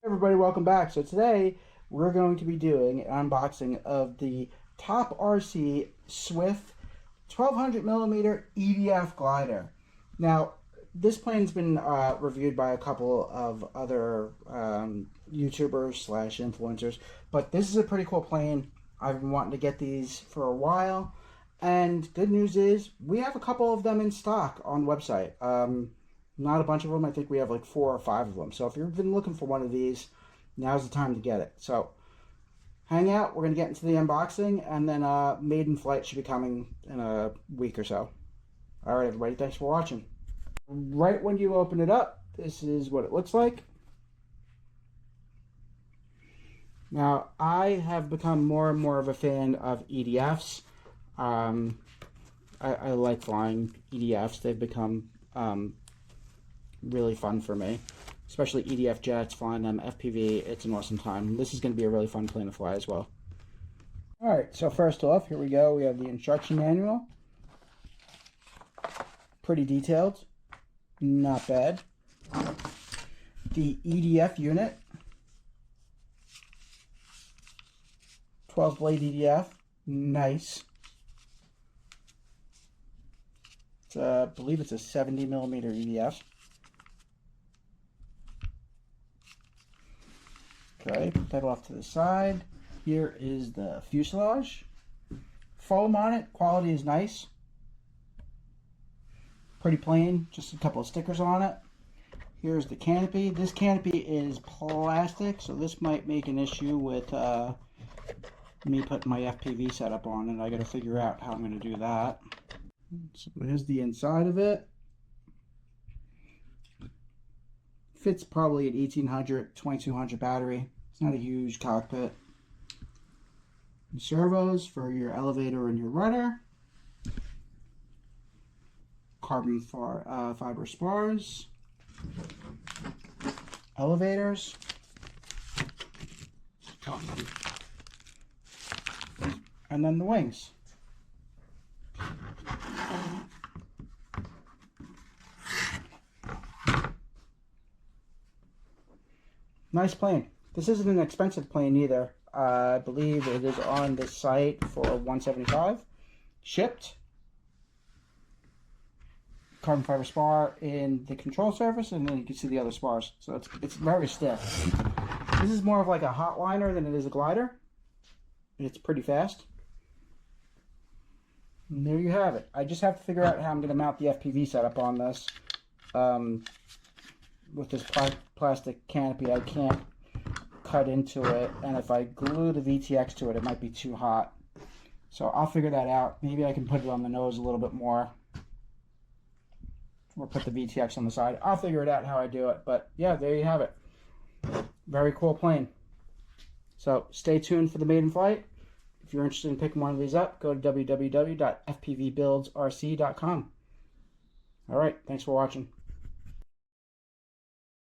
Everybody, welcome back. So today we're going to be doing an unboxing of the Top RC Swift 1200 millimeter EDF glider. Now, this plane's been reviewed by a couple of other YouTubers slash influencers, but this is a pretty cool plane. I've been wanting to get these for a while, and good news is we have a couple of them in stock on the website. Not a bunch of them. I think we have like 4 or 5 of them. So if you've been looking for one of these, now's the time to get it. So hang out. We're going to get into the unboxing, and then maiden flight should be coming in a week or so. All right, everybody. Thanks for watching. Right when you open it up, this is what it looks like. Now, I have become more and more of a fan of EDFs. I like flying EDFs. They've become really fun for me, especially EDF jets, flying them FPV. It's an awesome time. This is going to be a really fun plane to fly as well. All right, so first off, here we go. We have the instruction manual. Pretty detailed, not bad. The EDF unit, 12 blade EDF, nice. I believe it's a 70 millimeter EDF. Okay, put that off to the side. Here is the fuselage. Foam on it, quality is nice. Pretty plain, just a couple of stickers on it. Here's the canopy. This canopy is plastic, so this might make an issue with me putting my FPV setup on it. I gotta figure out how I'm gonna do that. So here's the inside of it. Fits probably an 1800, 2200 battery. It's not a huge cockpit. Servos for your elevator and your rudder. Carbon fiber spars. Elevators. And then the wings. Nice plane. This isn't an expensive plane either. I believe it is on the site for $175. Shipped. Carbon fiber spar in the control surface, and then you can see the other spars. So it's very stiff. This is more of like a hot liner than it is a glider. And it's pretty fast. And there you have it. I just have to figure out how I'm going to mount the FPV setup on this. With this plastic canopy, I can't cut into it, and if I glue the VTX to it, it might be too hot. So I'll figure that out. Maybe I can put it on the nose a little bit more, or put the VTX on the side. I'll figure it out how I do it, but yeah, there you have it. Very cool plane. So stay tuned for the maiden flight. If you're interested in picking one of these up, go to www.fpvbuildsrc.com. All right, thanks for watching.